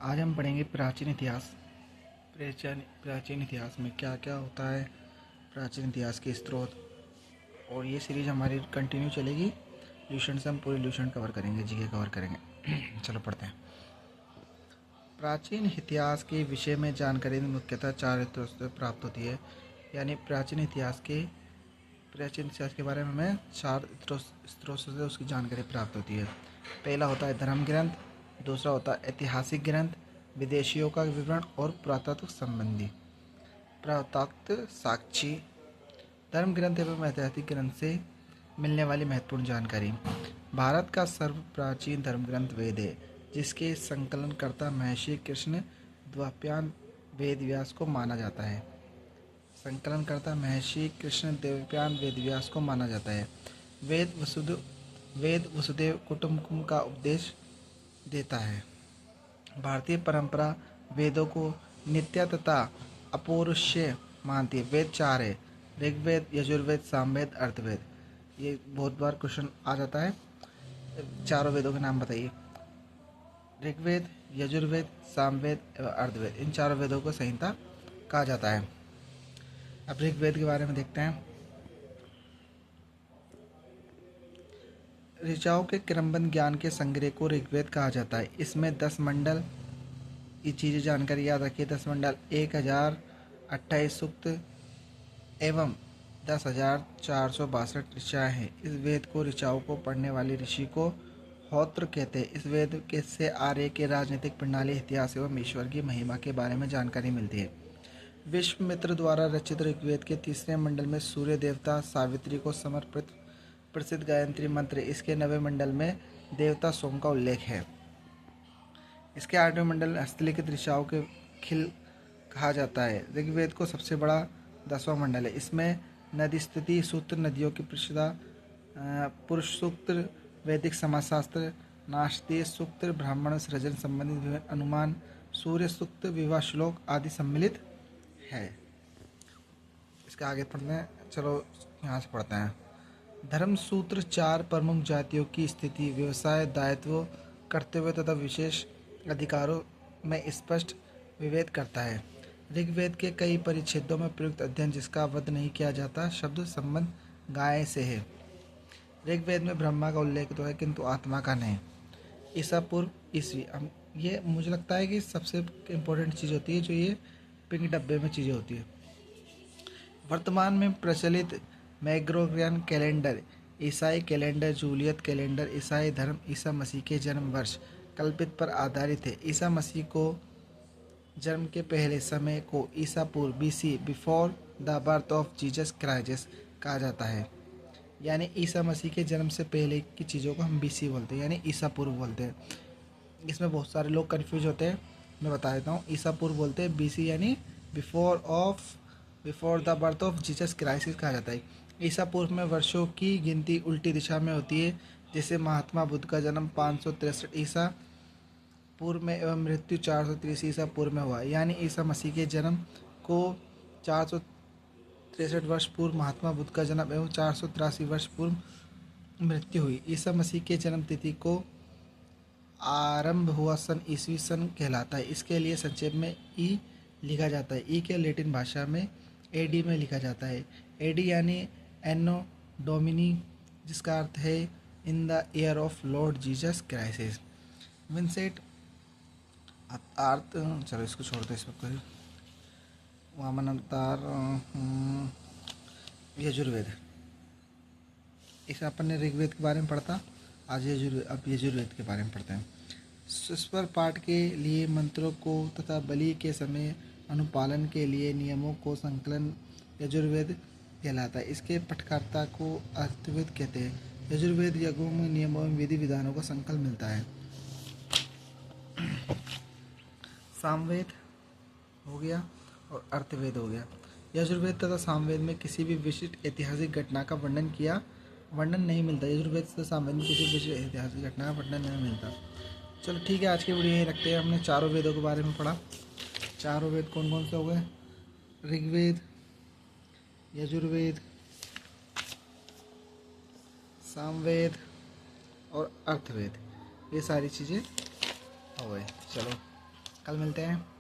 आज हम पढ़ेंगे प्राचीन इतिहास। प्राचीन इतिहास में क्या क्या होता है, प्राचीन इतिहास के स्रोत। और ये सीरीज हमारी कंटिन्यू चलेगी। ल्यूशन से हम पूरे ल्यूशन कवर करेंगे, जीके कवर करेंगे। चलो पढ़ते हैं। प्राचीन इतिहास के विषय में जानकारी मुख्यतः चार स्रोतों से प्राप्त होती है। यानी प्राचीन इतिहास के बारे में हमें चार स्रोतों से उसकी जानकारी प्राप्त होती है। पहला होता है धर्म ग्रंथ, दूसरा होता है ऐतिहासिक ग्रंथ, विदेशियों का विवरण और पुरातत्व संबंधी पुरातत्व साक्षी। धर्म ग्रंथ एवं ऐतिहासिक ग्रंथ से मिलने वाली महत्वपूर्ण जानकारी। भारत का सर्व प्राचीन धर्म ग्रंथ वेद है, जिसके संकलनकर्ता महर्षि कृष्ण द्वैपायन वेद व्यास को माना जाता है। संकलनकर्ता महर्षि कृष्ण द्वैपायन वेद व्यास को माना जाता है। वेद वसुदेव कुटुंबकम का उपदेश देता है। भारतीय परंपरा वेदों को नित्य तथा अपौरुषेय मानती है। वेद चार है: ऋग्वेद, यजुर्वेद, सामवेद, अर्थवेद। ये बहुत बार क्वेश्चन आ जाता है। चारों वेदों के नाम बताइए। ऋग्वेद, यजुर्वेद, सामवेद एवं अर्थवेद, इन चारों वेदों को संहिता कहा जाता है। अब ऋग्वेद के बारे में देखते हैं। ऋचाओं के क्रमबद्ध ज्ञान के संग्रह को ऋग्वेद कहा जाता है। इसमें 10 मंडल, ये चीज़ें जानकारी याद रखिए। 10 मंडल, 1028 सूक्त एवं 10,462 ऋचाएँ हैं। इस वेद को ऋचाओं को पढ़ने वाले ऋषि को होत्र कहते हैं। इस वेद के से आर्य के राजनीतिक प्रणाली, इतिहास एवं ईश्वर की महिमा के बारे में जानकारी मिलती है। विश्वामित्र द्वारा रचित ऋग्वेद के तीसरे मंडल में सूर्य देवता सावित्री को समर्पित प्रसिद्ध गायत्री मंत्र। इसके 9वें मंडल में देवता सोम का उल्लेख है। इसके 8वें मंडल हस्तलिखित ऋचाओं के खिल कहा जाता है। ऋग्वेद को सबसे बड़ा 10वां मंडल है। इसमें नदी स्तुति सूत्र, नदियों की प्रतिष्ठा, पुरुष सूक्त, वैदिक समाजशास्त्र, नास्तीय सूक्त, ब्राह्मण सृजन संबंधित विभिन्न अनुमान, सूर्य सूक्त, विवाह श्लोक आदि सम्मिलित है। इसके आगे पढ़ते हैं। चलो यहाँ से पढ़ते हैं। धर्म सूत्र 4 प्रमुख जातियों की स्थिति, व्यवसाय, दायित्व, कर्तव्य तथा विशेष अधिकारों में स्पष्ट विभेद करता है। ऋग्वेद के कई परिच्छेदों में प्रयुक्त अध्ययन, जिसका वध नहीं किया जाता, शब्द संबंध गाय से है। ऋग्वेद में ब्रह्मा का उल्लेख तो है, किंतु आत्मा का नहीं। ईसा पूर्व ईस्वी, ये मुझे लगता है कि सबसे इम्पोर्टेंट चीज़ होती है, जो ये पिंक डब्बे में चीज़ें होती है। वर्तमान में प्रचलित ग्रेगोरियन कैलेंडर, ईसाई कैलेंडर, जूलियत कैलेंडर, ईसाई धर्म ईसा मसीह के जन्म वर्ष कल्पित पर आधारित है। ईसा मसीह को जन्म के पहले समय को ईसा पूर्व BC, before the birth of Jesus Christ कहा जाता है। यानी ईसा मसीह के जन्म से पहले की चीज़ों को हम बीसी बोलते हैं, यानी ईसा पूर्व बोलते हैं। इसमें बहुत सारे लोग कंफ्यूज होते हैं, मैं बता देता हूँ। ईसा पूर्व बोलते हैं, बीसी यानी before the birth of Jesus Christ कहा जाता है। ईसा पूर्व में वर्षों की गिनती उल्टी दिशा में होती है। जैसे महात्मा बुद्ध का जन्म 563 ईसा पूर्व में एवं मृत्यु 430 ईसा पूर्व में हुआ। यानी ईसा मसीह के जन्म को 463 वर्ष पूर्व महात्मा बुद्ध का जन्म एवं 483 वर्ष पूर्व मृत्यु हुई। ईसा मसीह के जन्म तिथि को आरंभ हुआ सन ईस्वी सन कहलाता है। इसके लिए संक्षेप में ई लिखा जाता है। ई के लैटिन भाषा में एडी में लिखा जाता है। एडी यानी एनो डोमिनी, जिसका अर्थ है in the year of lord Jesus Christ. Vincent अर्थ, चलो इसको छोड़ दो, इस पर कोई वामन अवतार, यजुर्वेद। इस अपन ने ऋग्वेद के बारे में पढ़ा, आज यजुर्वेद के बारे में पढ़ते हैं। स्वर पाठ के लिए मंत्रों को तथा बलि के समय अनुपालन के लिए नियमों को संकलन यजुर्वेद कहलाता है। इसके पठकर्ता को अर्थवेद कहते हैं। यजुर्वेद यज्ञों में नियमों एवं विधि विधानों का संकलन मिलता है। सामवेद हो गया और अर्थवेद हो गया। यजुर्वेद तथा सामवेद में किसी भी विशिष्ट ऐतिहासिक घटना का वर्णन नहीं मिलता। यजुर्वेद तथा सामवेद में किसी विशिष्ट ऐतिहासिक घटना का वर्णन नहीं मिलता। चलो ठीक है, आज की वीडियो यही रखते हैं। हमने चारों वेदों के बारे में पढ़ा। चारों वेद कौन कौन से हो गए? ऋग्वेद, यजुर्वेद, सामवेद और अर्थवेद, ये सारी चीज़ें हो गए। चलो कल मिलते हैं।